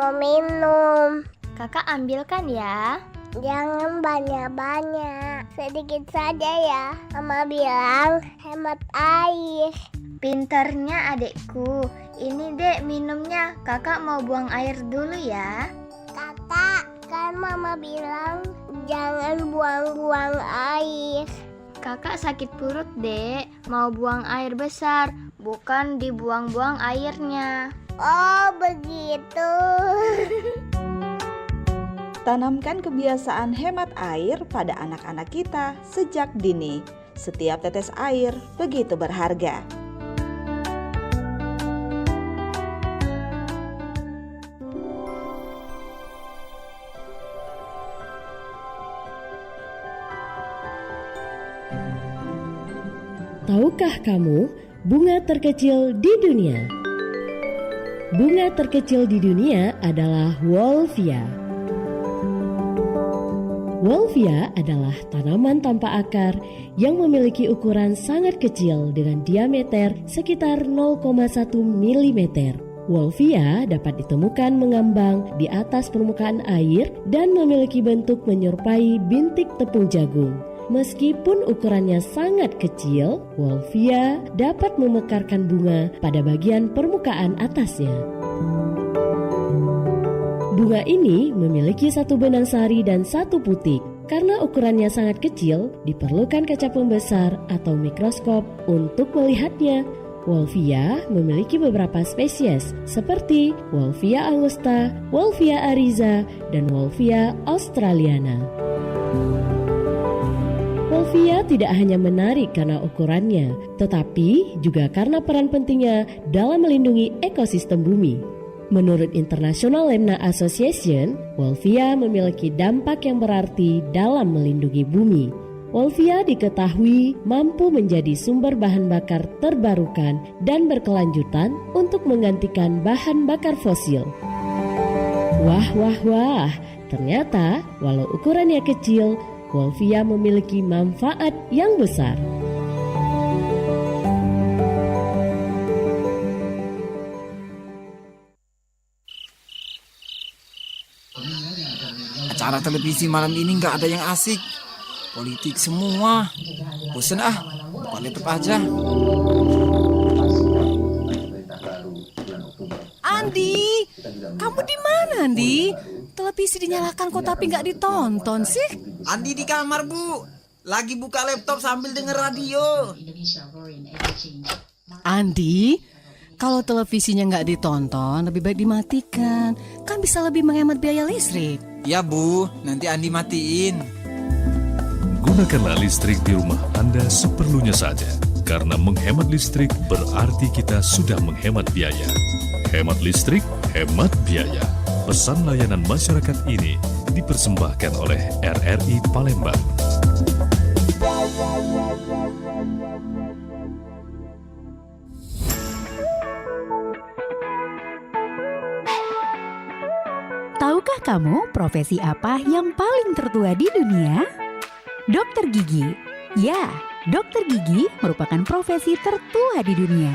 mau minum. Kakak ambilkan ya. Jangan banyak-banyak, sedikit saja ya. Mama bilang hemat air. Pinternya adekku. Ini dek minumnya. Kakak mau buang air dulu ya. Kakak, kan mama bilang jangan buang-buang air. Kakak sakit perut dek. Mau buang air besar, bukan dibuang-buang airnya. Oh begitu. Tanamkan kebiasaan hemat air pada anak-anak kita sejak dini. Setiap tetes air begitu berharga. Tahukah kamu bunga terkecil di dunia? Bunga terkecil di dunia adalah Wolffia. Wolffia adalah tanaman tanpa akar yang memiliki ukuran sangat kecil dengan diameter sekitar 0,1 mm. Wolffia dapat ditemukan mengambang di atas permukaan air dan memiliki bentuk menyerupai bintik tepung jagung. Meskipun ukurannya sangat kecil, Wolffia dapat memekarkan bunga pada bagian permukaan atasnya. Bunga ini memiliki satu benang sari dan satu putik. Karena ukurannya sangat kecil, diperlukan kaca pembesar atau mikroskop untuk melihatnya. Wolffia memiliki beberapa spesies seperti Wolffia angusta, Wolffia ariza, dan Wolffia australiana. Wolffia tidak hanya menarik karena ukurannya, tetapi juga karena peran pentingnya dalam melindungi ekosistem bumi. Menurut International Lemna Association, Wolffia memiliki dampak yang berarti dalam melindungi bumi. Wolffia diketahui mampu menjadi sumber bahan bakar terbarukan dan berkelanjutan untuk menggantikan bahan bakar fosil. Wah, ternyata walau ukurannya kecil, Wolffia memiliki manfaat yang besar. Acara televisi malam ini nggak ada yang asik. Politik semua. Bosen buka laptop aja. Andi, kamu di mana, Andi? Televisi dinyalakan kok tapi nggak ditonton sih? Andi di kamar, Bu. Lagi buka laptop sambil denger radio. Andi, kalau televisinya nggak ditonton, lebih baik dimatikan. Kan bisa lebih menghemat biaya listrik. Ya, Bu. Nanti Andi matiin. Gunakanlah listrik di rumah Anda seperlunya saja. Karena menghemat listrik berarti kita sudah menghemat biaya. Hemat listrik, hemat biaya. Pesan layanan masyarakat ini dipersembahkan oleh RRI Palembang. Tahukah kamu profesi apa yang paling tertua di dunia? Dokter gigi. Ya, dokter gigi merupakan profesi tertua di dunia.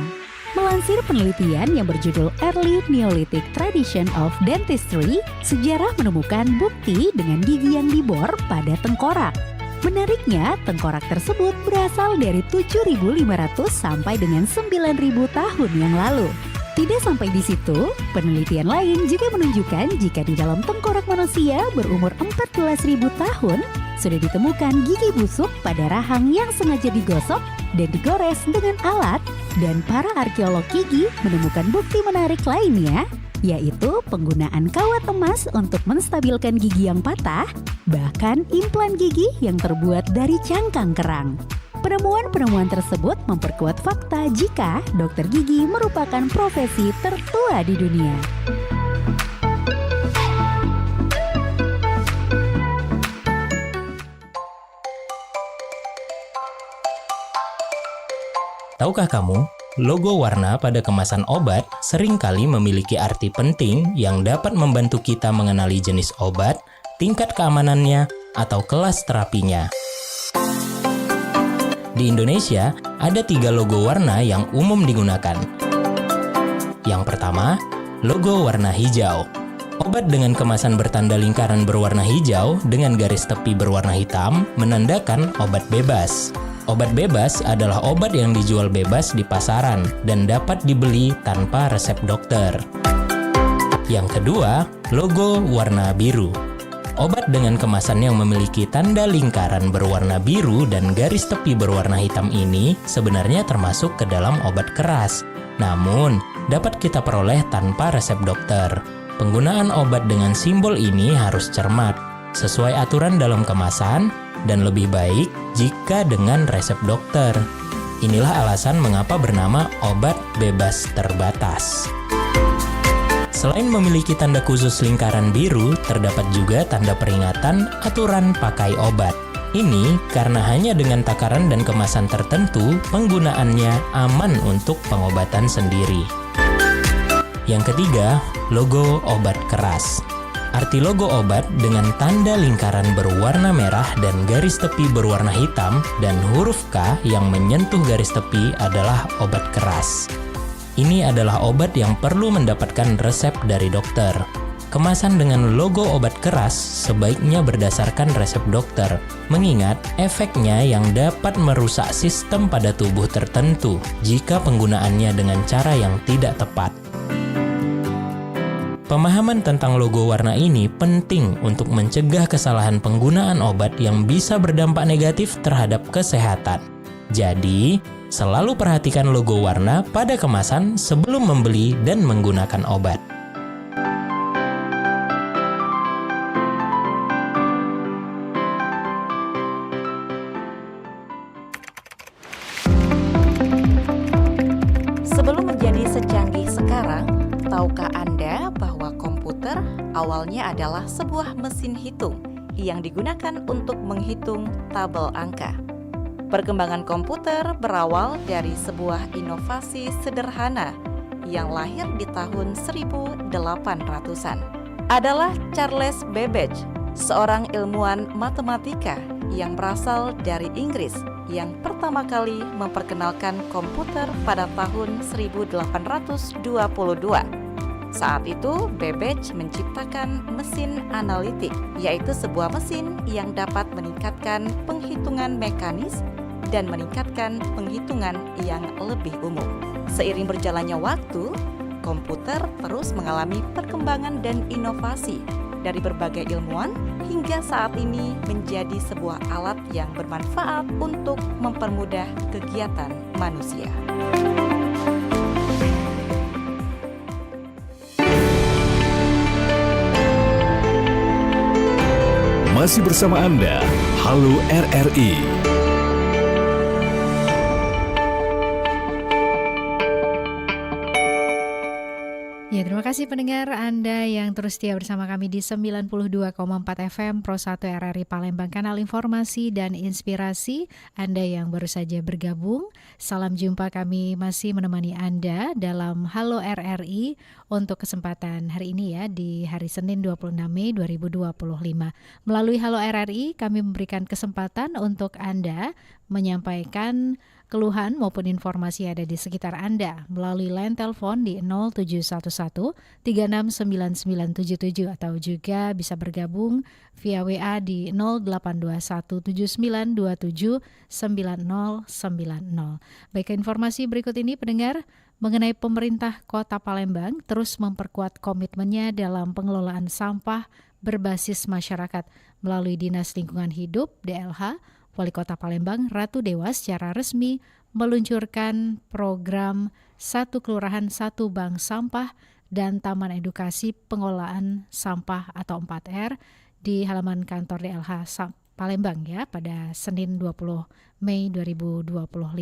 Melansir penelitian yang berjudul Early Neolithic Tradition of Dentistry, sejarah menemukan bukti dengan gigi yang dibor pada tengkorak. Menariknya, tengkorak tersebut berasal dari 7.500 sampai dengan 9.000 tahun yang lalu. Tidak sampai di situ, penelitian lain juga menunjukkan jika di dalam tengkorak manusia berumur 14.000 tahun, sudah ditemukan gigi busuk pada rahang yang sengaja digosok dan digores dengan alat, dan para arkeolog gigi menemukan bukti menarik lainnya, yaitu penggunaan kawat emas untuk menstabilkan gigi yang patah, bahkan implan gigi yang terbuat dari cangkang kerang. Penemuan-penemuan tersebut memperkuat fakta jika dokter gigi merupakan profesi tertua di dunia. Tahukah kamu, logo warna pada kemasan obat seringkali memiliki arti penting yang dapat membantu kita mengenali jenis obat, tingkat keamanannya, atau kelas terapinya. Di Indonesia, ada 3 logo warna yang umum digunakan. Yang pertama, logo warna hijau. Obat dengan kemasan bertanda lingkaran berwarna hijau dengan garis tepi berwarna hitam menandakan obat bebas. Obat bebas adalah obat yang dijual bebas di pasaran dan dapat dibeli tanpa resep dokter. Yang kedua, logo warna biru. Obat dengan kemasan yang memiliki tanda lingkaran berwarna biru dan garis tepi berwarna hitam ini sebenarnya termasuk ke dalam obat keras. Namun, dapat kita peroleh tanpa resep dokter. Penggunaan obat dengan simbol ini harus cermat, sesuai aturan dalam kemasan, dan lebih baik jika dengan resep dokter. Inilah alasan mengapa bernama obat bebas terbatas. Selain memiliki tanda khusus lingkaran biru, terdapat juga tanda peringatan aturan pakai obat. Ini karena hanya dengan takaran dan kemasan tertentu, penggunaannya aman untuk pengobatan sendiri. Yang ketiga, logo obat keras. Arti logo obat dengan tanda lingkaran berwarna merah dan garis tepi berwarna hitam dan huruf K yang menyentuh garis tepi adalah obat keras. Ini adalah obat yang perlu mendapatkan resep dari dokter. Kemasan dengan logo obat keras sebaiknya berdasarkan resep dokter, mengingat efeknya yang dapat merusak sistem pada tubuh tertentu jika penggunaannya dengan cara yang tidak tepat. Pemahaman tentang logo warna ini penting untuk mencegah kesalahan penggunaan obat yang bisa berdampak negatif terhadap kesehatan. Jadi, selalu perhatikan logo warna pada kemasan sebelum membeli dan menggunakan obat. Sebelum menjadi secanggih sekarang, tahukah Anda bahwa komputer awalnya adalah sebuah mesin hitung yang digunakan untuk menghitung tabel angka? Perkembangan komputer berawal dari sebuah inovasi sederhana yang lahir di tahun 1800-an. Adalah Charles Babbage, seorang ilmuwan matematika yang berasal dari Inggris yang pertama kali memperkenalkan komputer pada tahun 1822. Saat itu, Babbage menciptakan mesin analitik, yaitu sebuah mesin yang dapat meningkatkan penghitungan mekanis dan meningkatkan penghitungan yang lebih umum. Seiring berjalannya waktu, komputer terus mengalami perkembangan dan inovasi dari berbagai ilmuwan hingga saat ini menjadi sebuah alat yang bermanfaat untuk mempermudah kegiatan manusia. Masih bersama Anda, Halo RRI. Ya, terima kasih pendengar Anda yang terus setia bersama kami di 92,4 FM Pro 1 RRI Palembang, kanal informasi dan inspirasi. Anda yang baru saja bergabung, salam jumpa, kami masih menemani Anda dalam Halo RRI untuk kesempatan hari ini ya, di hari Senin 26 Mei 2025. Melalui Halo RRI kami memberikan kesempatan untuk Anda menyampaikan keluhan maupun informasi ada di sekitar Anda melalui line telepon di 0711 369977 atau juga bisa bergabung via WA di 082179279090. Baik, informasi berikut ini pendengar mengenai pemerintah Kota Palembang terus memperkuat komitmennya dalam pengelolaan sampah berbasis masyarakat melalui Dinas Lingkungan Hidup DLH. Wali Kota Palembang Ratu Dewa secara resmi meluncurkan program 1 Kelurahan 1 Bank Sampah dan Taman Edukasi Pengelolaan Sampah atau 4R di halaman kantor DLH Palembang ya pada Senin 20 Mei 2025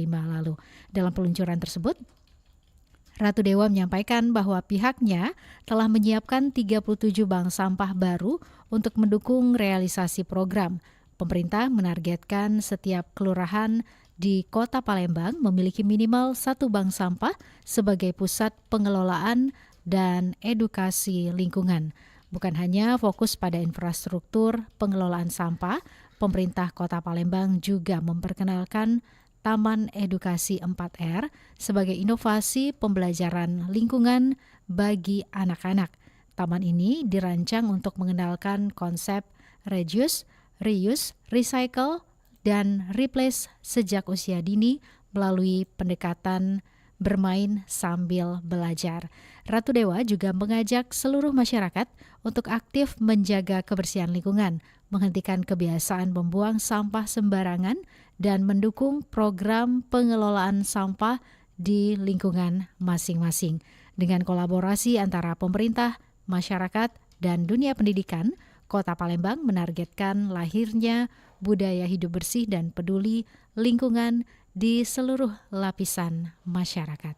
lalu. Dalam peluncuran tersebut, Ratu Dewa menyampaikan bahwa pihaknya telah menyiapkan 37 bank sampah baru untuk mendukung realisasi program. Pemerintah menargetkan setiap kelurahan di Kota Palembang memiliki minimal 1 bank sampah sebagai pusat pengelolaan dan edukasi lingkungan. Bukan hanya fokus pada infrastruktur pengelolaan sampah, pemerintah Kota Palembang juga memperkenalkan Taman Edukasi 4R sebagai inovasi pembelajaran lingkungan bagi anak-anak. Taman ini dirancang untuk mengenalkan konsep reduce, reuse, recycle, dan replace sejak usia dini melalui pendekatan bermain sambil belajar. Ratu Dewa juga mengajak seluruh masyarakat untuk aktif menjaga kebersihan lingkungan, menghentikan kebiasaan membuang sampah sembarangan, dan mendukung program pengelolaan sampah di lingkungan masing-masing. Dengan kolaborasi antara pemerintah, masyarakat, dan dunia pendidikan, Kota Palembang menargetkan lahirnya budaya hidup bersih dan peduli lingkungan di seluruh lapisan masyarakat.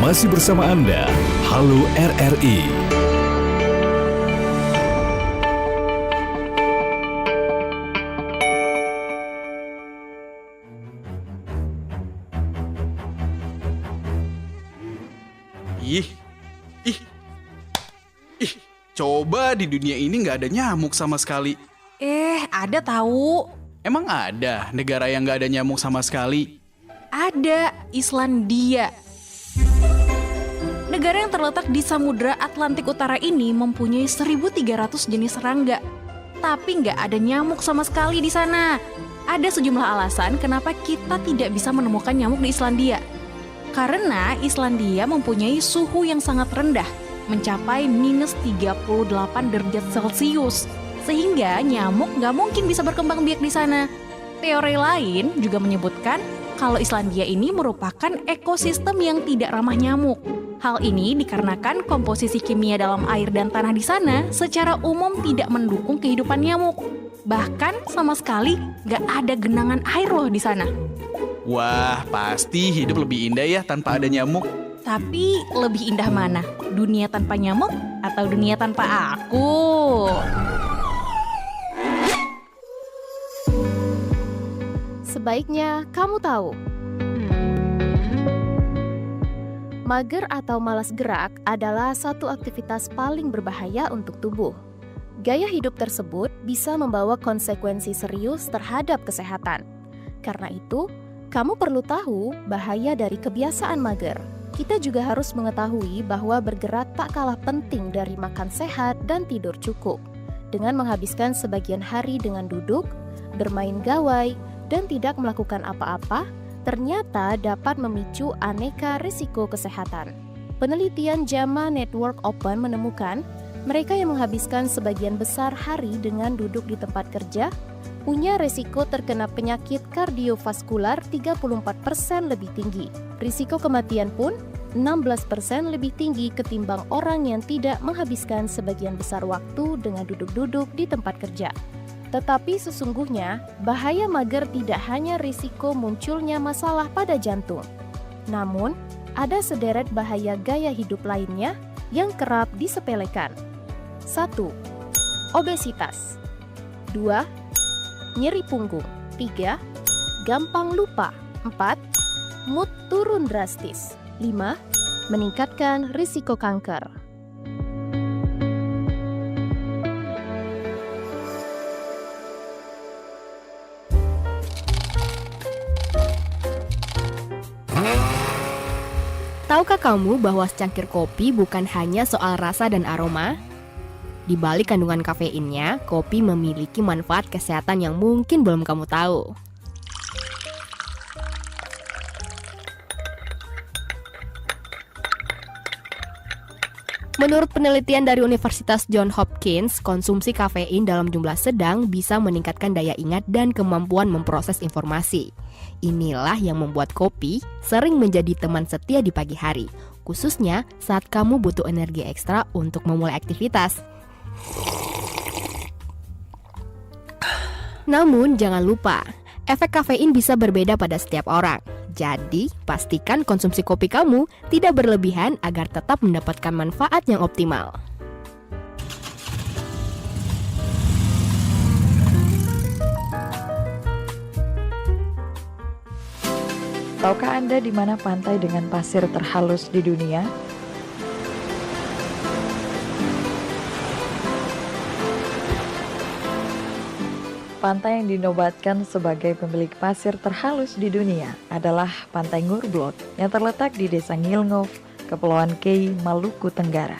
Masih bersama Anda, Halo RRI. Coba di dunia ini nggak ada nyamuk sama sekali. Ada tahu. Emang ada negara yang nggak ada nyamuk sama sekali? Ada, Islandia. Negara yang terletak di Samudra Atlantik Utara ini mempunyai 1.300 jenis serangga. Tapi nggak ada nyamuk sama sekali di sana. Ada sejumlah alasan kenapa kita tidak bisa menemukan nyamuk di Islandia. Karena Islandia mempunyai suhu yang sangat rendah, mencapai minus 38 derajat Celcius, sehingga nyamuk nggak mungkin bisa berkembang biak di sana. Teori lain juga menyebutkan kalau Islandia ini merupakan ekosistem yang tidak ramah nyamuk. Hal ini dikarenakan komposisi kimia dalam air dan tanah di sana secara umum tidak mendukung kehidupan nyamuk. Bahkan sama sekali nggak ada genangan air loh di sana. Wah, pasti hidup lebih indah ya tanpa ada nyamuk. Tapi lebih indah mana? Dunia tanpa nyamuk atau dunia tanpa aku? Sebaiknya kamu tahu. Mager atau malas gerak adalah satu aktivitas paling berbahaya untuk tubuh. Gaya hidup tersebut bisa membawa konsekuensi serius terhadap kesehatan. Karena itu, kamu perlu tahu bahaya dari kebiasaan mager. Kita juga harus mengetahui bahwa bergerak tak kalah penting dari makan sehat dan tidur cukup. Dengan menghabiskan sebagian hari dengan duduk, bermain gawai, dan tidak melakukan apa-apa, ternyata dapat memicu aneka risiko kesehatan. Penelitian JAMA Network Open menemukan mereka yang menghabiskan sebagian besar hari dengan duduk di tempat kerja punya risiko terkena penyakit kardiovaskular 34% lebih tinggi. Risiko kematian pun 16% lebih tinggi ketimbang orang yang tidak menghabiskan sebagian besar waktu dengan duduk-duduk di tempat kerja. Tetapi sesungguhnya, bahaya mager tidak hanya risiko munculnya masalah pada jantung. Namun, ada sederet bahaya gaya hidup lainnya yang kerap disepelekan. 1. Obesitas. 2. Nyeri punggung. 3. Gampang lupa. 4. Mood turun drastis. 5. Meningkatkan risiko kanker. Tahukah kamu bahwa secangkir kopi bukan hanya soal rasa dan aroma? Di balik kandungan kafeinnya, kopi memiliki manfaat kesehatan yang mungkin belum kamu tahu. Menurut penelitian dari Universitas Johns Hopkins, konsumsi kafein dalam jumlah sedang bisa meningkatkan daya ingat dan kemampuan memproses informasi. Inilah yang membuat kopi sering menjadi teman setia di pagi hari, khususnya saat kamu butuh energi ekstra untuk memulai aktivitas. Namun jangan lupa, efek kafein bisa berbeda pada setiap orang. Jadi, pastikan konsumsi kopi kamu tidak berlebihan agar tetap mendapatkan manfaat yang optimal. Tahukah Anda di mana pantai dengan pasir terhalus di dunia? pantai yang dinobatkan sebagai pemilik pasir terhalus di dunia adalah Pantai Ngurblot yang terletak di Desa Ngilngov, Kepulauan Kei, Maluku Tenggara.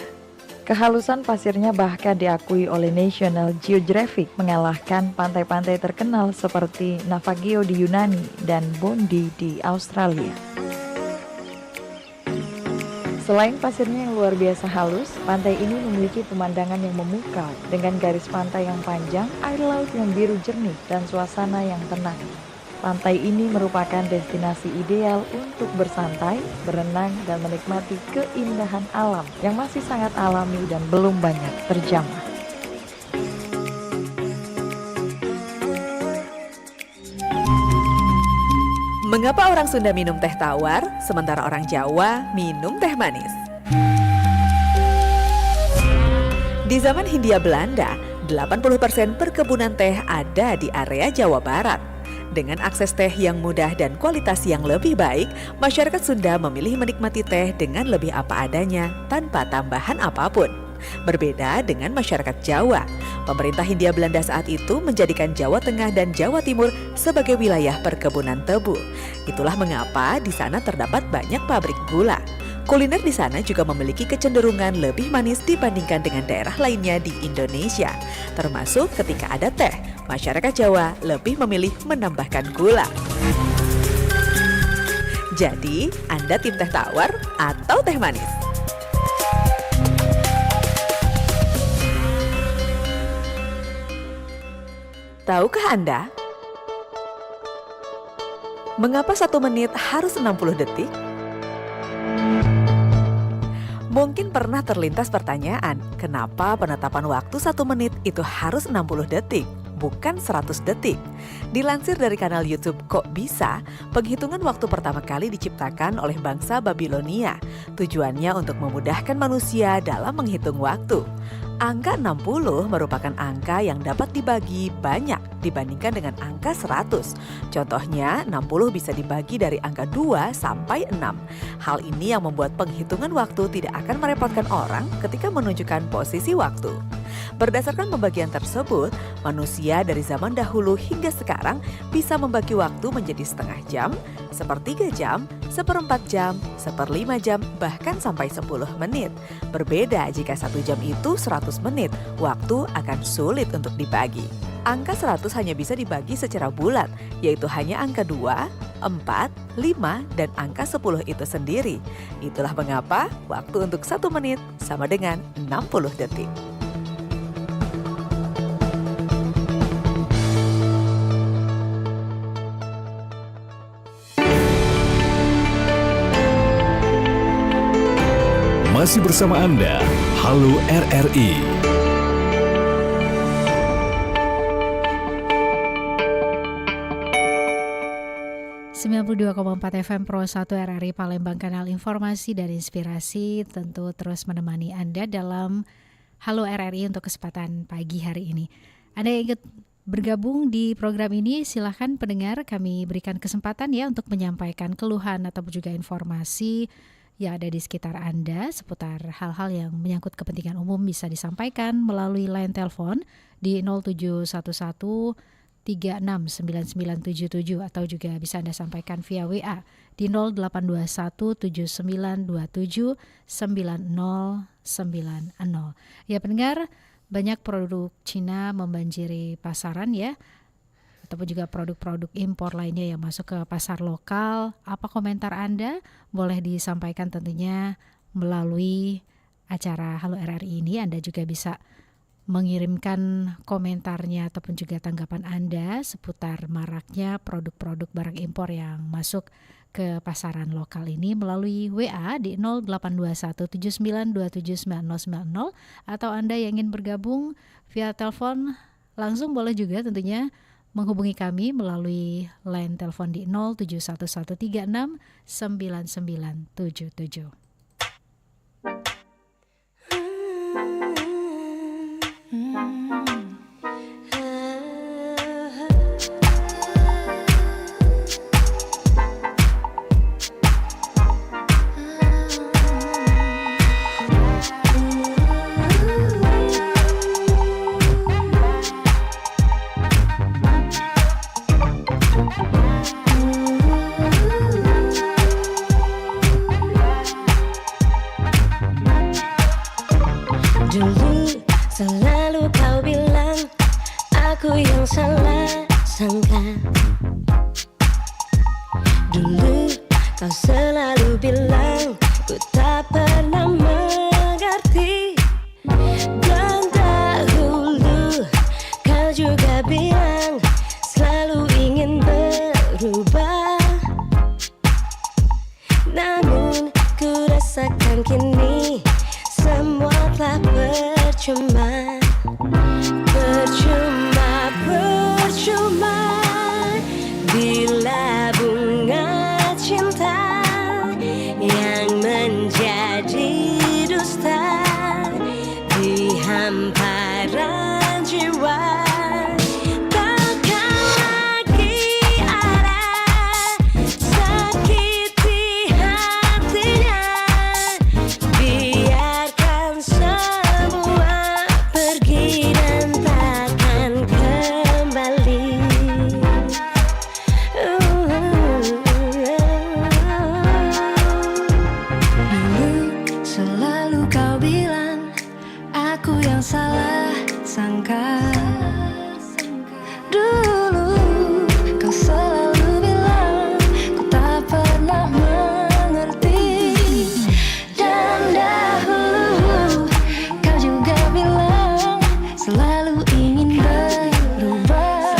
Kehalusan pasirnya bahkan diakui oleh National Geographic mengalahkan pantai-pantai terkenal seperti Navagio di Yunani dan Bondi di Australia. Selain pasirnya yang luar biasa halus, pantai ini memiliki pemandangan yang memukau dengan garis pantai yang panjang, air laut yang biru jernih, dan suasana yang tenang. Pantai ini merupakan destinasi ideal untuk bersantai, berenang, dan menikmati keindahan alam yang masih sangat alami dan belum banyak terjamah. Mengapa orang Sunda minum teh tawar, sementara orang Jawa minum teh manis? Di zaman Hindia Belanda, 80% perkebunan teh ada di area Jawa Barat. Dengan akses teh yang mudah dan kualitas yang lebih baik, masyarakat Sunda memilih menikmati teh dengan lebih apa adanya, tanpa tambahan apapun. Berbeda dengan masyarakat Jawa, pemerintah Hindia Belanda saat itu menjadikan Jawa Tengah dan Jawa Timur sebagai wilayah perkebunan tebu. Itulah mengapa di sana terdapat banyak pabrik gula. Kuliner di sana juga memiliki kecenderungan lebih manis dibandingkan dengan daerah lainnya di Indonesia. Termasuk ketika ada teh, masyarakat Jawa lebih memilih menambahkan gula. Jadi, Anda tim teh tawar atau teh manis? Tahukah Anda? Mengapa 1 menit harus 60 detik? Mungkin pernah terlintas pertanyaan, kenapa penetapan waktu 1 menit itu harus 60 detik, bukan 100 detik? Dilansir dari kanal YouTube Kok Bisa, penghitungan waktu pertama kali diciptakan oleh bangsa Babilonia. Tujuannya untuk memudahkan manusia dalam menghitung waktu. Angka 60 merupakan angka yang dapat dibagi banyak dibandingkan dengan angka 100. Contohnya, 60 bisa dibagi dari angka 2 sampai 6. Hal ini yang membuat penghitungan waktu tidak akan merepotkan orang ketika menunjukkan posisi waktu. Berdasarkan pembagian tersebut, manusia dari zaman dahulu hingga sekarang bisa membagi waktu menjadi setengah jam, sepertiga jam, 1/4 jam, 1/5 jam, bahkan sampai 10 menit. Berbeda jika 1 jam itu 100 menit, waktu akan sulit untuk dibagi. Angka 100 hanya bisa dibagi secara bulat, yaitu hanya angka 2, 4, 5, dan angka 10 itu sendiri. Itulah mengapa waktu untuk 1 menit sama dengan 60 detik. Masih bersama Anda, Halo RRI. FM Pro 1 RRI Palembang, kanal informasi dan inspirasi, tentu terus menemani Anda dalam Halo RRI untuk kesempatan pagi hari ini. Anda yang ingin bergabung di program ini, silahkan pendengar, kami berikan kesempatan ya untuk menyampaikan keluhan atau juga informasi yang ada di sekitar Anda seputar hal-hal yang menyangkut kepentingan umum, bisa disampaikan melalui line telepon di 0711 369977 atau juga bisa Anda sampaikan via WA di 0821 7927 9090. Ya pendengar, banyak produk Cina membanjiri pasaran ya, ataupun juga produk-produk impor lainnya yang masuk ke pasar lokal. Apa komentar Anda? Boleh disampaikan tentunya melalui acara Halo RRI ini. Anda juga bisa mengirimkan komentarnya ataupun juga tanggapan Anda seputar maraknya produk-produk barang impor yang masuk ke pasaran lokal ini melalui WA di 082179279090, atau Anda yang ingin bergabung via telepon langsung boleh juga tentunya menghubungi kami melalui line telepon di 0711369977. Kau selalu bilang ku tak pernah mengerti. Dan dahulu kau juga bilang selalu ingin berubah. Namun ku rasakan kini semua telah percuma. Percuma, percuma bila bunga cinta yang menjadi dusta di hamparan jiwa. Takkan lagi ada sakiti hatinya. Biarkan semua pergi dan takkan kembali. Dulu selalu kau bilang aku yang salah sangka. Dulu kau selalu bilang ku tak pernah mengerti. Dan dahulu kau juga bilang selalu ingin berubah.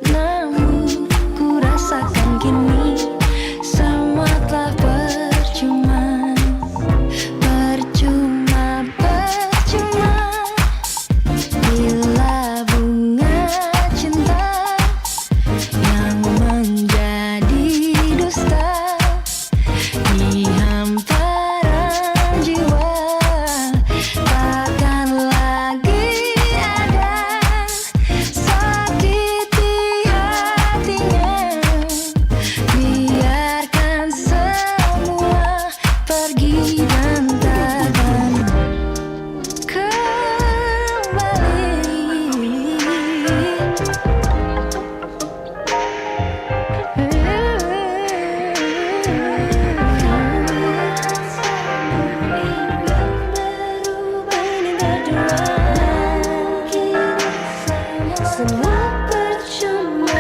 Namun ku rasakan kini semua telah percuma. Percuma, percuma bila bunga cinta yang menjadi dusta di hamparan jiwa. Takkan lagi ada sakiti hatinya. Biarkan semua pergi dan takkan semua percuma.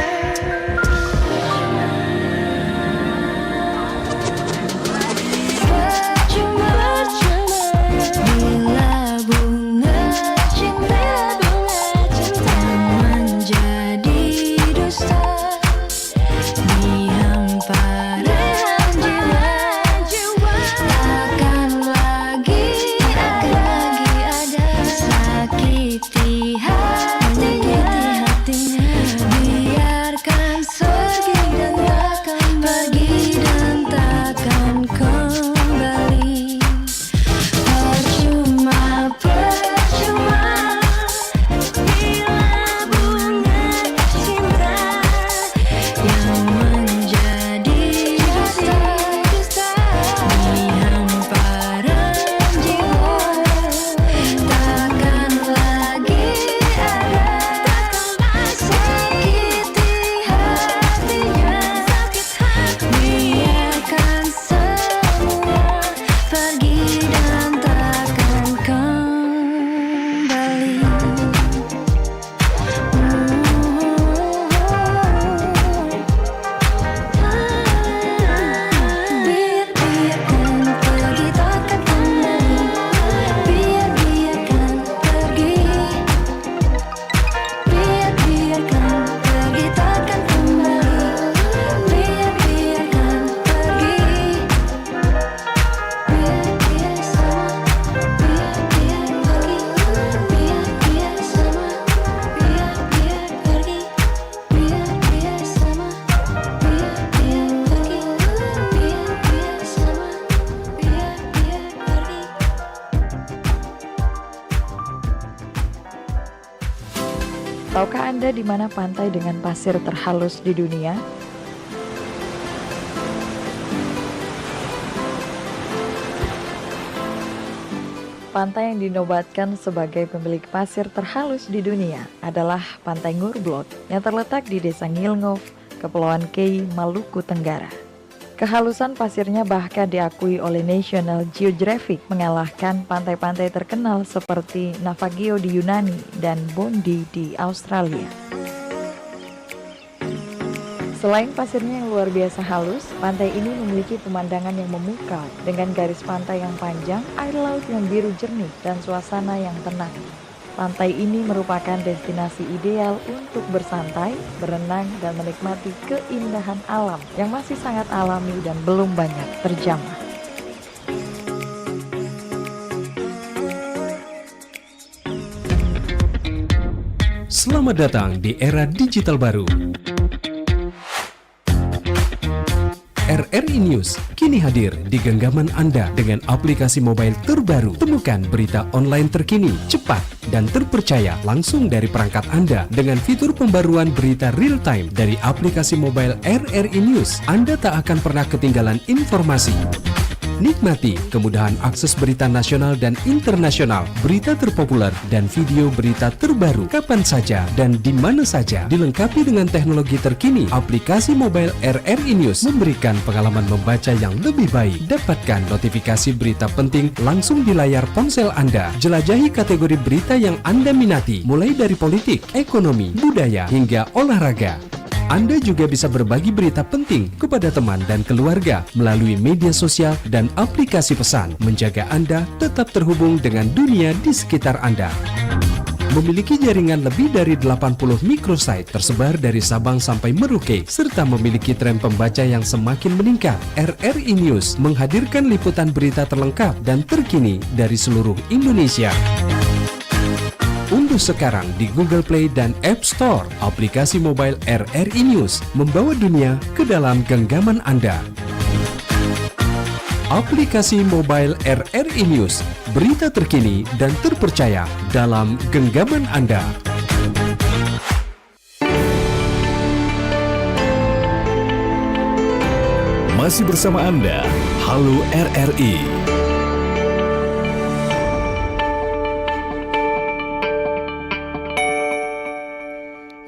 Percuma, bila bunga cinta menjadi dusta di hamparan jiwa. Takkan lagi ada sakiti hatinya. Biarkan pergi dan takkan kembali. Percuma, percuma bila bunga cinta yang menjadi dusta di hamparan jiwa. Takkan lagi ada sakiti hatinya. Biarkan semua pergi dan takkan kembali. Biarkan pergi takkan kembali. Biarkan pergi. Biarkan pergi takkan kembali. Biarkan pergi. Biar sama. Biar pergi. Biar sama. Biar pergi. Biar sama. Biar pergi. Biar sama. Biar pergi. Tahukah Anda di mana pantai dengan pasir terhalus di dunia? Pantai yang dinobatkan sebagai pemilik pasir terhalus di dunia adalah Pantai Ngurblot yang terletak di Desa Ngilngov, Kepulauan Kei, Maluku Tenggara. Kehalusan pasirnya bahkan diakui oleh National Geographic mengalahkan pantai-pantai terkenal seperti Navagio di Yunani dan Bondi di Australia. Selain pasirnya yang luar biasa halus, pantai ini memiliki pemandangan yang memukau dengan garis pantai yang panjang, air laut yang biru jernih, dan suasana yang tenang. Pantai ini merupakan destinasi ideal untuk bersantai, berenang, dan menikmati keindahan alam yang masih sangat alami dan belum banyak terjamah. Selamat datang di era digital baru. RRI News kini hadir di genggaman Anda dengan aplikasi mobile terbaru. Temukan berita online terkini, cepat, dan terpercaya langsung dari perangkat Anda dengan fitur pembaruan berita real time dari aplikasi mobile RRI News. Anda tak akan pernah ketinggalan informasi. Nikmati kemudahan akses berita nasional dan internasional, berita terpopuler, dan video berita terbaru kapan saja dan di mana saja. Dilengkapi dengan teknologi terkini, aplikasi mobile RRI News memberikan pengalaman membaca yang lebih baik. Dapatkan notifikasi berita penting langsung di layar ponsel Anda. Jelajahi kategori berita yang Anda minati, mulai dari politik, ekonomi, budaya, hingga olahraga. Anda juga bisa berbagi berita penting kepada teman dan keluarga melalui media sosial dan aplikasi pesan, menjaga Anda tetap terhubung dengan dunia di sekitar Anda. Memiliki jaringan lebih dari 80 microsite tersebar dari Sabang sampai Merauke, serta memiliki tren pembaca yang semakin meningkat. RRI News menghadirkan liputan berita terlengkap dan terkini dari seluruh Indonesia. Unduh sekarang di Google Play dan App Store aplikasi mobile RRI News, membawa dunia ke dalam genggaman Anda. Aplikasi mobile RRI News, berita terkini dan terpercaya dalam genggaman Anda. Masih bersama Anda, Halo RRI.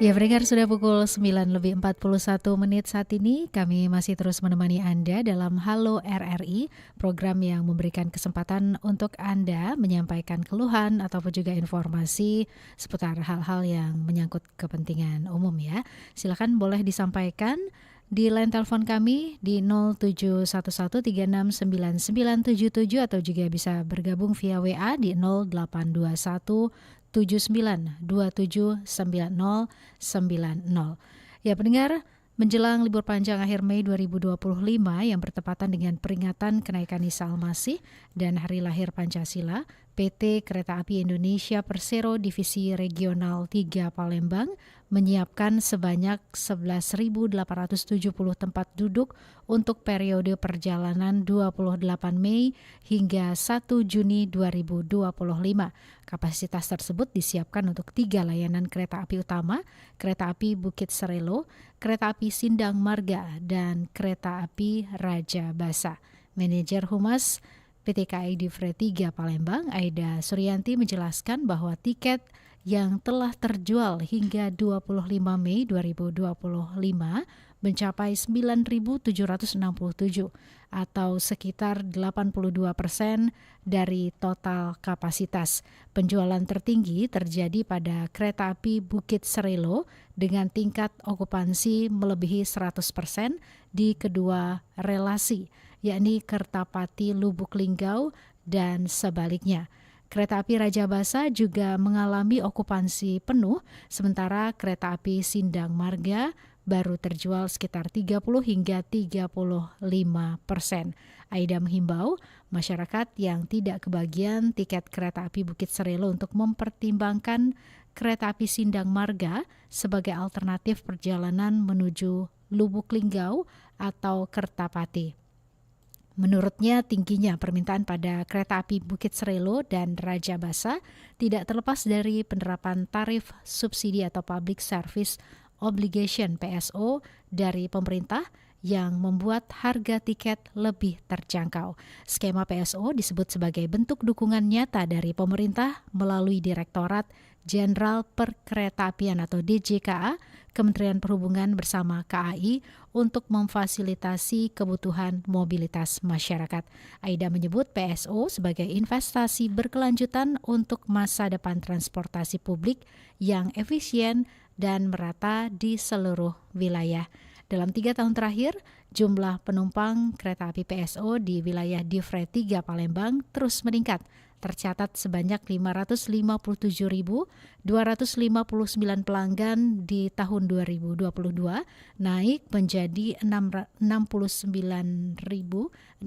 Ya, pendengar, sudah pukul 9:41 saat ini. Kami masih terus menemani Anda dalam Halo RRI, program yang memberikan kesempatan untuk Anda menyampaikan keluhan ataupun juga informasi seputar hal-hal yang menyangkut kepentingan umum ya. Silakan boleh disampaikan di line telepon kami di 0711369977 atau juga bisa bergabung via WA di 0821 79279090. Ya pendengar, menjelang libur panjang akhir Mei 2025 yang bertepatan dengan peringatan kenaikan Isa Al-Masih dan Hari Lahir Pancasila, PT Kereta Api Indonesia Persero Divisi Regional 3 Palembang menyiapkan sebanyak 11.870 tempat duduk untuk periode perjalanan 28 Mei hingga 1 Juni 2025. Kapasitas tersebut disiapkan untuk 3 layanan kereta api utama, kereta api Bukit Serelo, kereta api Sindang Marga, dan kereta api Raja Basa. Manajer Humas PT KAI Divre 3 Palembang, Aida Suryanti, menjelaskan bahwa tiket yang telah terjual hingga 25 Mei 2025 mencapai 9.767 atau sekitar 82% dari total kapasitas. Penjualan tertinggi terjadi pada kereta api Bukit Serelo dengan tingkat okupansi melebihi 100% di kedua relasi, yakni Kertapati Lubuk Linggau dan sebaliknya. Kereta api Raja Basa juga mengalami okupansi penuh, sementara kereta api Sindang Marga baru terjual sekitar 30 hingga 35%. Aida menghimbau masyarakat yang tidak kebagian tiket kereta api Bukit Serelo untuk mempertimbangkan kereta api Sindang Marga sebagai alternatif perjalanan menuju Lubuk Linggau atau Kertapati. Menurutnya, tingginya permintaan pada kereta api Bukit Serelo dan Raja Basa tidak terlepas dari penerapan tarif subsidi atau Public Service Obligation PSO dari pemerintah yang membuat harga tiket lebih terjangkau. Skema PSO disebut sebagai bentuk dukungan nyata dari pemerintah melalui Direktorat Jenderal Perkeretaapian atau DJKA, Kementerian Perhubungan bersama KAI untuk memfasilitasi kebutuhan mobilitas masyarakat. Aida menyebut PSO sebagai investasi berkelanjutan untuk masa depan transportasi publik yang efisien dan merata di seluruh wilayah. Dalam 3 tahun terakhir, jumlah penumpang kereta api PSO di wilayah Divre 3 Palembang terus meningkat, tercatat sebanyak 557.259 pelanggan di tahun 2022, naik menjadi 693.237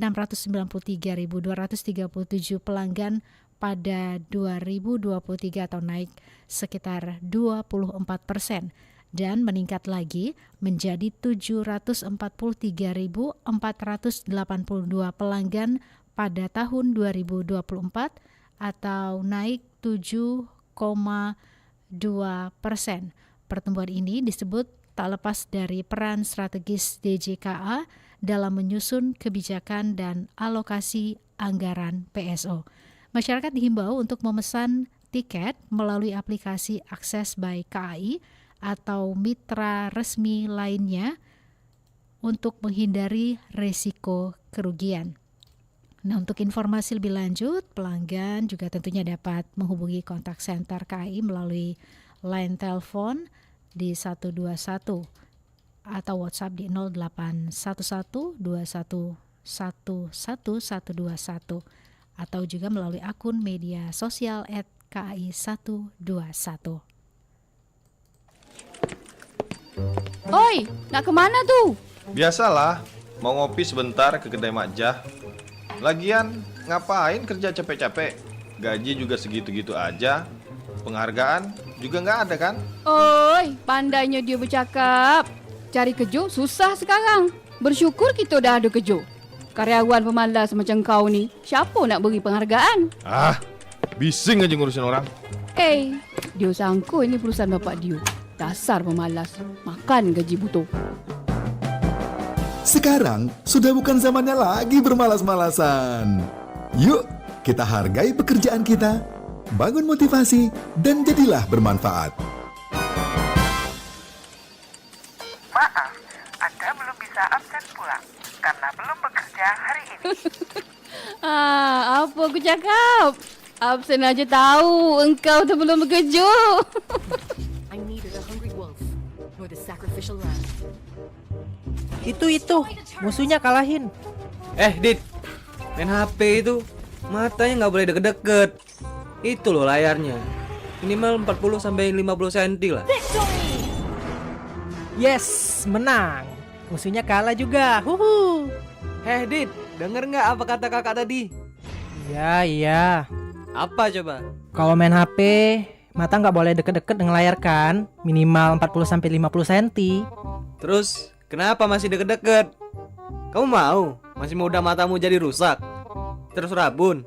pelanggan pada 2023 atau naik sekitar 24%. Dan meningkat lagi menjadi 743.482 pelanggan pada tahun 2024 atau naik 7,2%. Pertumbuhan ini disebut tak lepas dari peran strategis DJKA dalam menyusun kebijakan dan alokasi anggaran PSO. Masyarakat dihimbau untuk memesan tiket melalui aplikasi Akses by KAI atau mitra resmi lainnya untuk menghindari resiko kerugian. Nah, untuk informasi lebih lanjut, pelanggan juga tentunya dapat menghubungi kontak center KAI melalui line telepon di 121 atau WhatsApp di 081121111121 atau juga melalui akun media sosial @KAI121. Oi, nak kemana tuh? Biasalah, mau ngopi sebentar ke kedai Makjah. Lagian, ngapain kerja capek-capek? Gaji juga segitu-gitu aja. Penghargaan juga nggak ada kan? Oi, pandainya dia bercakap. Cari kerja susah sekarang. Bersyukur kita dah ada kerja. Karyawan pemalas macam kau ni, siapa nak beri penghargaan? Ah, bising aja ngurusin orang. Dia sangka ini perusahaan bapak dia. Dasar pemalas, makan gaji butuh. Sekarang sudah bukan zamannya lagi bermalas-malasan. Yuk, kita hargai pekerjaan kita, bangun motivasi, dan jadilah bermanfaat. Maaf, Anda belum bisa absen pulang karena belum bekerja hari ini. Apa aku cakap? Absen aja tahu engkau tu belum bekerja. Itu, musuhnya kalahin. Dit, main HP itu matanya nggak boleh deket-deket. Itu loh layarnya, minimal 40-50 cm lah. Yes, menang. Musuhnya kalah juga. Huhu. Dit, denger nggak apa kata kakak tadi? Iya. Apa coba? Kalau main HP, mata nggak boleh deket-deket dengan layar kan, minimal 40-50 cm. Terus kenapa masih deket-deket? Kamu mau? Masih muda matamu jadi rusak? Terus rabun?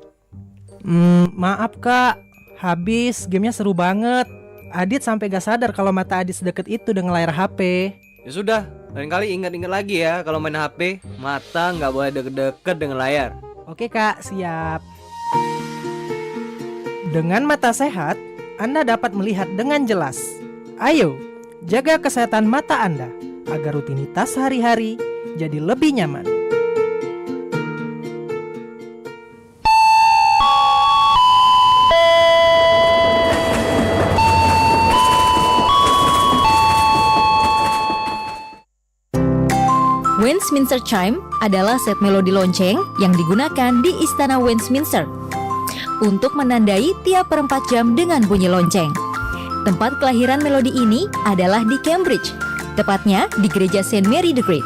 Maaf kak, habis gamenya seru banget. Adit sampai gak sadar kalau mata Adit sedekat itu dengan layar HP. Ya sudah, lain kali ingat-ingat lagi ya, kalau main HP mata nggak boleh deket-deket dengan layar. Oke kak, siap. Dengan mata sehat, Anda dapat melihat dengan jelas. Ayo, jaga kesehatan mata Anda agar rutinitas sehari-hari jadi lebih nyaman. Westminster Chime adalah set melodi lonceng yang digunakan di Istana Westminster untuk menandai tiap per 4 jam dengan bunyi lonceng. Tempat kelahiran melodi ini adalah di Cambridge, tepatnya di Gereja St. Mary the Great.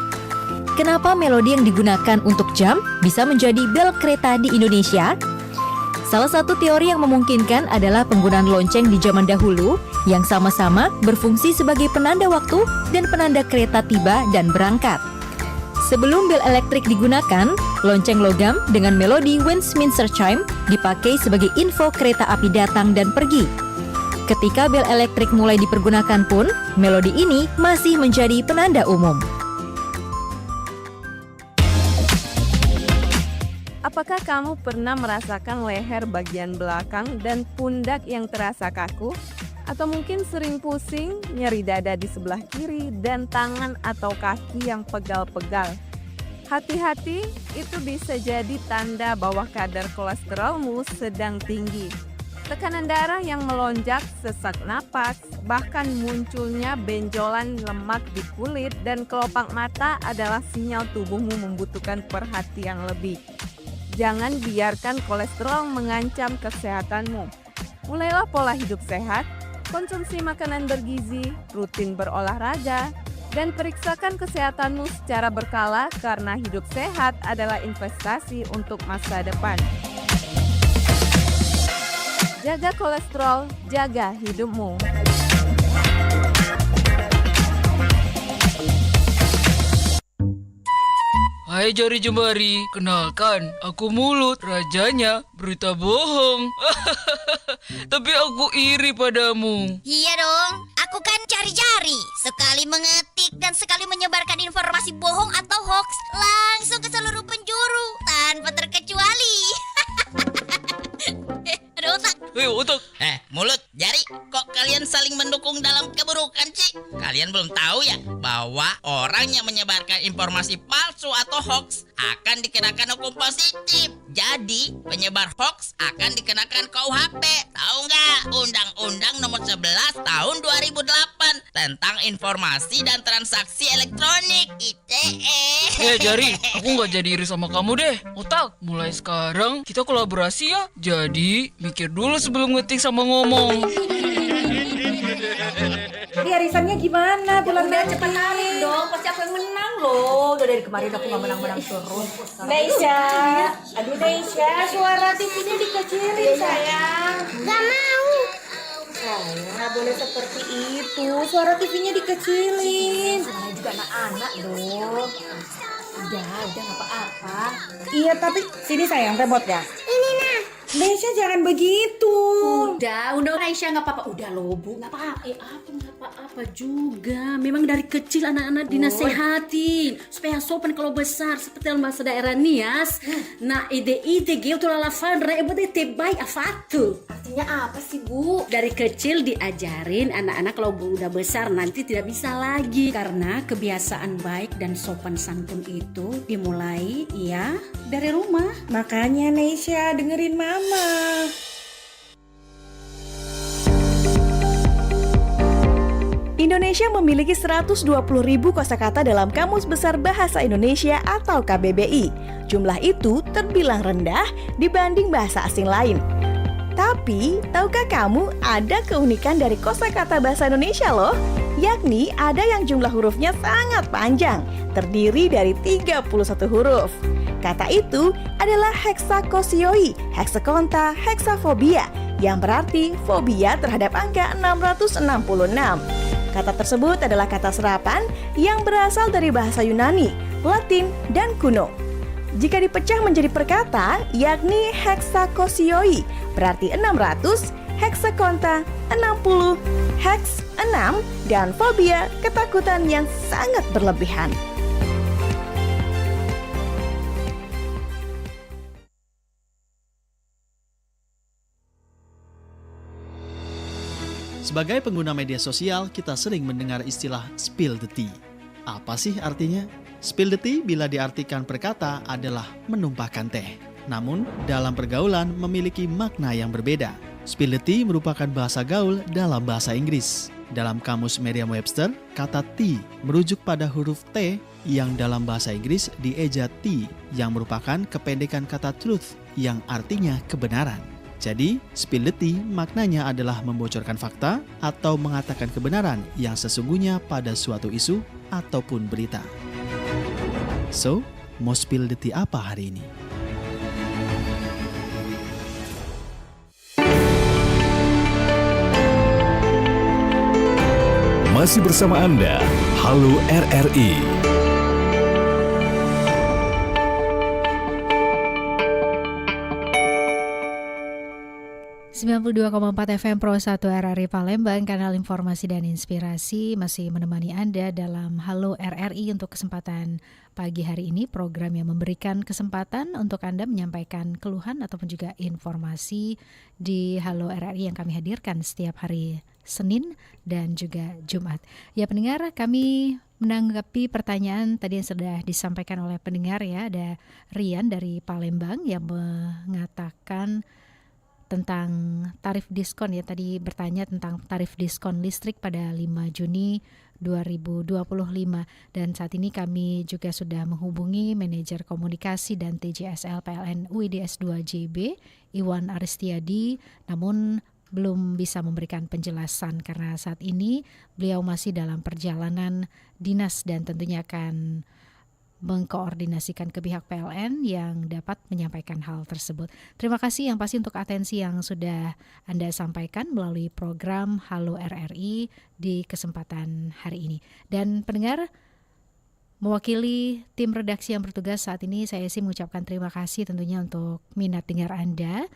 Kenapa melodi yang digunakan untuk jam bisa menjadi bel kereta di Indonesia? Salah satu teori yang memungkinkan adalah penggunaan lonceng di zaman dahulu yang sama-sama berfungsi sebagai penanda waktu dan penanda kereta tiba dan berangkat. Sebelum bel elektrik digunakan, lonceng logam dengan melodi Westminster Chime dipakai sebagai info kereta api datang dan pergi. Ketika bel elektrik mulai dipergunakan pun, melodi ini masih menjadi penanda umum. Apakah kamu pernah merasakan leher bagian belakang dan pundak yang terasa kaku? Atau mungkin sering pusing, nyeri dada di sebelah kiri, dan tangan atau kaki yang pegal-pegal? Hati-hati, itu bisa jadi tanda bahwa kadar kolesterolmu sedang tinggi. tekanan darah yang melonjak, sesak napas, bahkan munculnya benjolan lemak di kulit dan kelopak mata adalah sinyal tubuhmu membutuhkan perhatian lebih. Jangan biarkan kolesterol mengancam kesehatanmu. Mulailah pola hidup sehat, konsumsi makanan bergizi, rutin berolahraga, dan periksakan kesehatanmu secara berkala karena hidup sehat adalah investasi untuk masa depan. Jaga kolesterol, jaga hidupmu. Hai jari jemari, kenalkan, aku Mulut, rajanya berita bohong. Tapi aku iri padamu. Iya dong, aku kan cari-cari. Sekali mengetik dan sekali menyebarkan informasi bohong atau hoax langsung ke seluruh penjuru tanpa terkecuali. Ada otak. Otak. Mulut, Jari, kok kalian saling mendukung dalam keburukan sih? Kalian belum tahu ya bahwa orang yang menyebarkan informasi palsu atau hoax akan dikenakan hukum positif. Jadi, penyebar hoax akan dikenakan KUHP. Tahu nggak? Undang-Undang Nomor 11 Tahun 2008 tentang Informasi dan Transaksi Elektronik (ITE). Jari, aku nggak jadi iri sama kamu deh. Otak, mulai sekarang kita kolaborasi ya. Jadi, mikir dulu sebelum ngetik sama ngomong. Ini arisannya gimana? Bulan udah cepat tarik dong, pasti aku yang menang loh. Udah dari kemarin aku gak menang-menang terus. Neisha, aduh Neisha, suara TV-nya dikecilin sayang. Gak mau. Sayang, gak boleh seperti itu. Suara TV-nya dikecilin. Saya juga anak-anak dong. Udah gak apa-apa. Iya tapi sini sayang remote-nya. Ini nah. Neisha jangan begitu. Udah Neisha nggak apa-apa. Udah loh Bu, nggak apa-apa. Aku nggak apa-apa juga. Memang dari kecil anak-anak dinasehatin supaya sopan kalau besar seperti dalam bahasa daerah Nias. Nah ide-ide gitu lah Fandra, baik afatu. Artinya apa sih Bu? Dari kecil diajarin anak-anak kalau udah besar nanti tidak bisa lagi karena kebiasaan baik dan sopan santun itu dimulai ya dari rumah. Makanya Neisha dengerin Mama. Indonesia memiliki 120.000 kosakata dalam Kamus Besar Bahasa Indonesia atau KBBI. Jumlah itu terbilang rendah dibanding bahasa asing lain. Tapi, tahukah kamu ada keunikan dari kosakata bahasa Indonesia loh? Yakni ada yang jumlah hurufnya sangat panjang, terdiri dari 31 huruf. Kata itu adalah heksakosioi, heksakonta, heksafobia, yang berarti fobia terhadap angka 666. Kata tersebut adalah kata serapan yang berasal dari bahasa Yunani, Latin, dan kuno. Jika dipecah menjadi perkata, yakni heksakosioi, berarti 600, heksakonta 60, heks 6, dan fobia ketakutan yang sangat berlebihan. Sebagai pengguna media sosial, kita sering mendengar istilah spill the tea. Apa sih artinya? Spill the tea bila diartikan perkata adalah menumpahkan teh. Namun, dalam pergaulan memiliki makna yang berbeda. Spill the tea merupakan bahasa gaul dalam bahasa Inggris. Dalam kamus Merriam-Webster, kata tea merujuk pada huruf T yang dalam bahasa Inggris dieja T, yang merupakan kependekan kata truth yang artinya kebenaran. Jadi, spill the tea maknanya adalah membocorkan fakta atau mengatakan kebenaran yang sesungguhnya pada suatu isu ataupun berita. So, mau spill the tea apa hari ini? Masih bersama Anda, Halo RRI. 92,4 FM Pro 1 RRI Palembang, kanal informasi dan inspirasi masih menemani Anda dalam Halo RRI untuk kesempatan pagi hari ini, program yang memberikan kesempatan untuk Anda menyampaikan keluhan ataupun juga informasi di Halo RRI yang kami hadirkan setiap hari Senin dan juga Jumat. Ya pendengar, kami menanggapi pertanyaan tadi yang sudah disampaikan oleh pendengar ya. Ada Rian dari Palembang yang mengatakan tentang tarif diskon ya. Tadi bertanya tentang tarif diskon listrik pada 5 Juni 2025 dan saat ini kami juga sudah menghubungi manajer komunikasi dan TJSL PLN UIDS 2 JB Iwan Aristiadi, namun belum bisa memberikan penjelasan karena saat ini beliau masih dalam perjalanan dinas dan tentunya akan mengkoordinasikan ke pihak PLN yang dapat menyampaikan hal tersebut. Terima kasih yang pasti untuk atensi yang sudah Anda sampaikan melalui program Halo RRI di kesempatan hari ini. Dan pendengar, mewakili tim redaksi yang bertugas saat ini, saya sih mengucapkan terima kasih tentunya untuk minat dengar Anda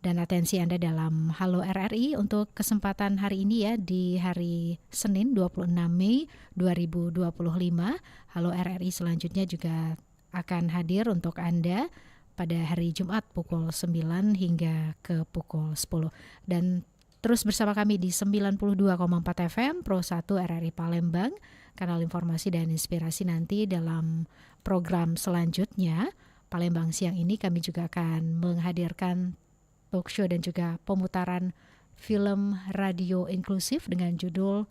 dan atensi Anda dalam Halo RRI untuk kesempatan hari ini ya, di hari Senin 26 Mei 2025. Halo RRI selanjutnya juga akan hadir untuk Anda pada hari Jumat pukul 9 hingga ke pukul 10. Dan terus bersama kami di 92,4 FM Pro 1 RRI Palembang, kanal informasi dan inspirasi. Nanti dalam program selanjutnya Palembang Siang ini kami juga akan menghadirkan talk show dan juga pemutaran film radio inklusif dengan judul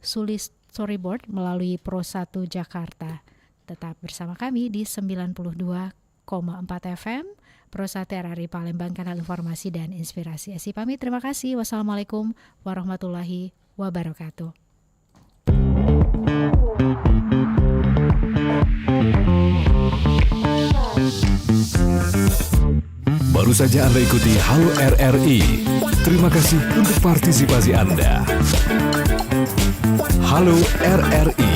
Sulis Storyboard melalui Pro 1 Jakarta. Tetap bersama kami di 92,4 FM Pro 1 RRI Palembang, kanal informasi dan inspirasi. Esi pamit, terima kasih. Wassalamualaikum warahmatullahi wabarakatuh. Baru saja Anda ikuti Halo RRI. Terima kasih untuk partisipasi Anda. Halo RRI.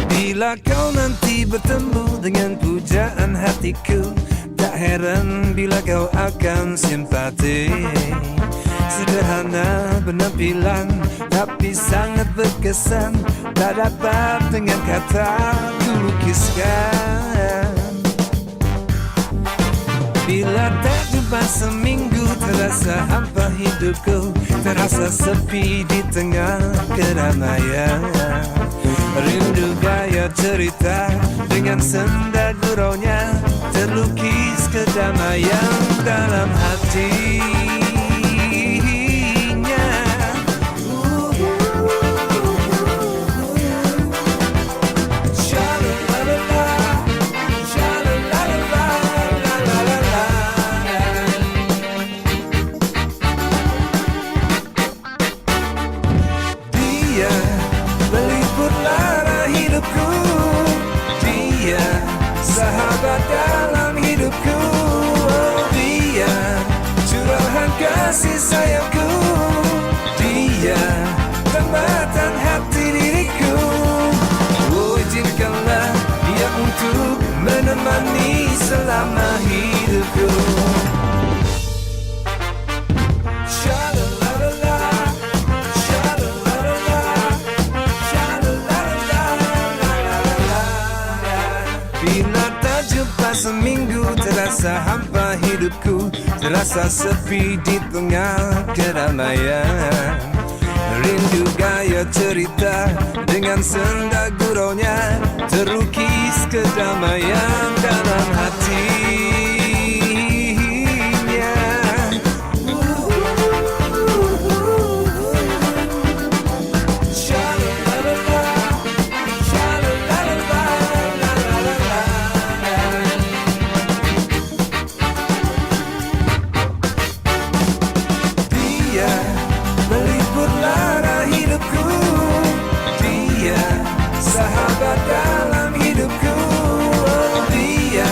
Bila kau nanti bertemu dengan pujaan hatiku, tak heran bila kau akan simpati. Sederhana penampilan, tapi sangat berkesan. Tak dapat dengan kata kulukiskan. Bila tak jumpa seminggu, terasa hampa hidupku, terasa sepi di tengah keramaian. Rindu gaya cerita dengan senda guraunya, terlukis kedamaian dalam hatinya. Dia meliput lara hidupku, dia sahabat dalam hidupku, oh, dia curahan kasih sayangku, dia tambatan hati diriku. Oh, izinkanlah dia untuk menemani selama hidupku. Bila tak jumpa seminggu, terasa hampa hidupku, terasa sepi di tengah keramaian. Rindu gaya cerita dengan senda guraunya, terlukis kedamaian dalam hatinya. Dia meliput lara hidupku, dia sahabat dalam hidupku, oh, dia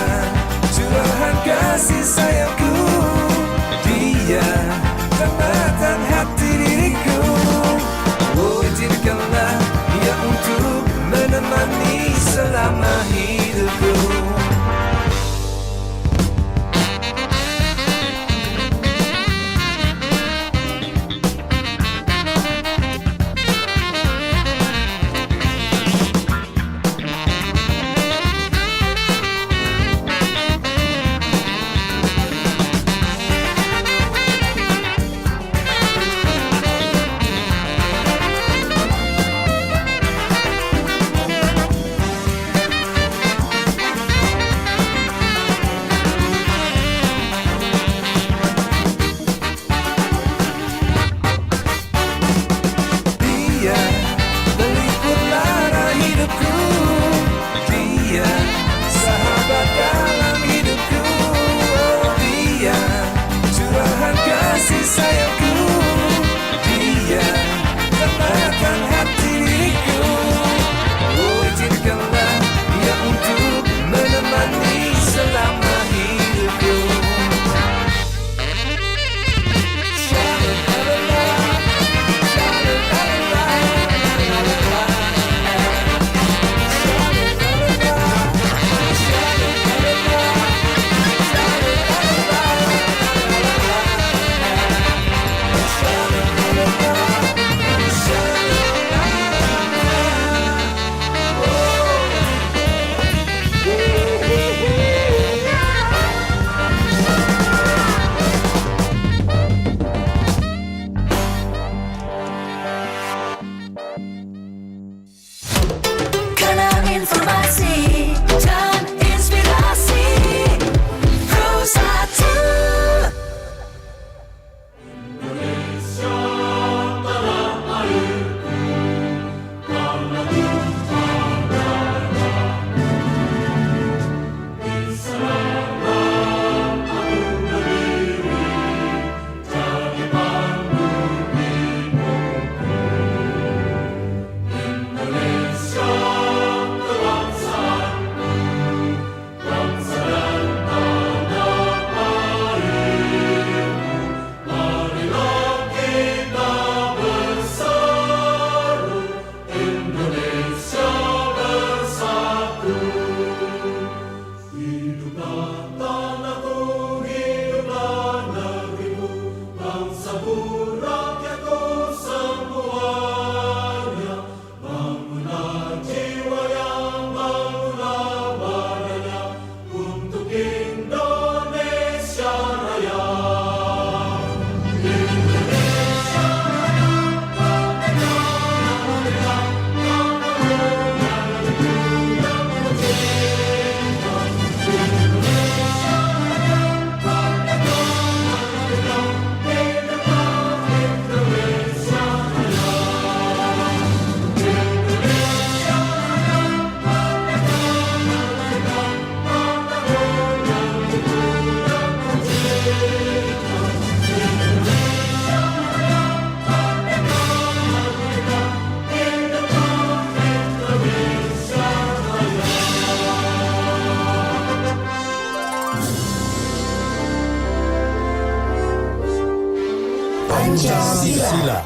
Pancasila.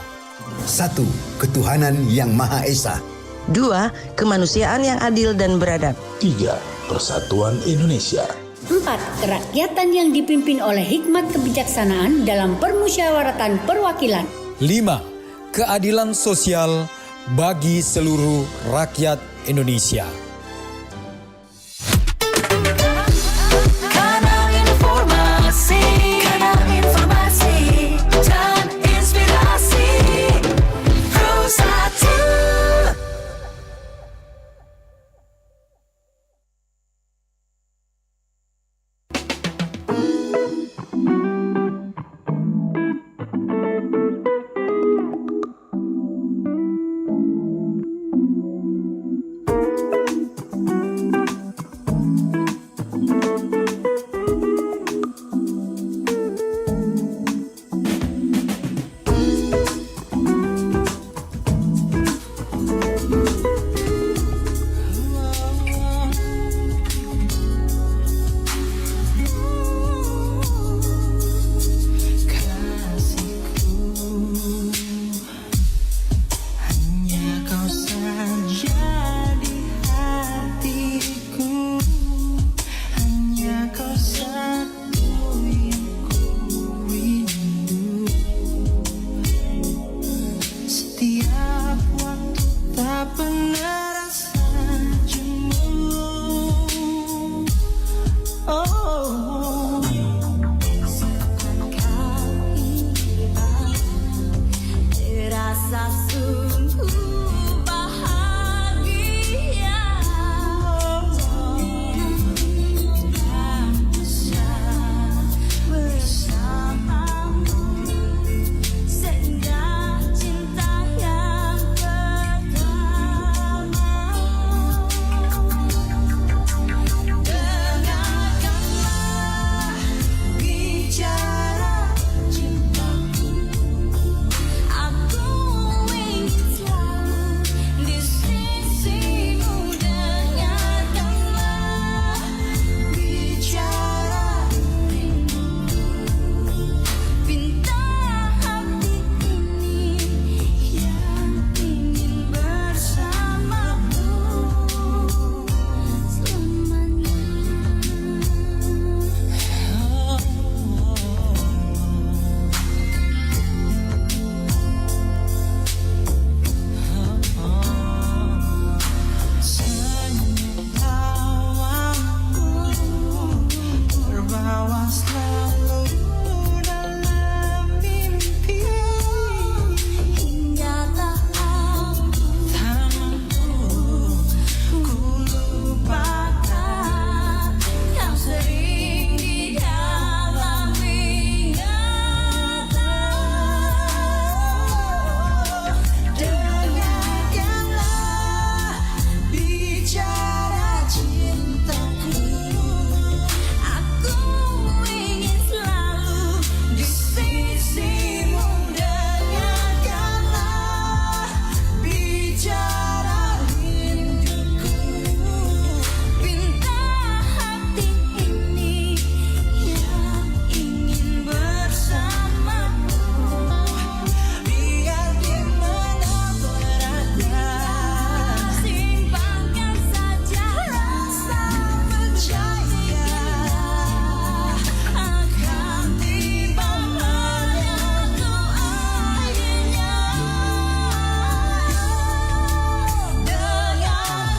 1. Ketuhanan yang Maha Esa. 2. Kemanusiaan yang adil dan beradab. 3. Persatuan Indonesia. 4. Kerakyatan yang dipimpin oleh hikmat kebijaksanaan dalam permusyawaratan perwakilan. 5. Keadilan sosial bagi seluruh rakyat Indonesia.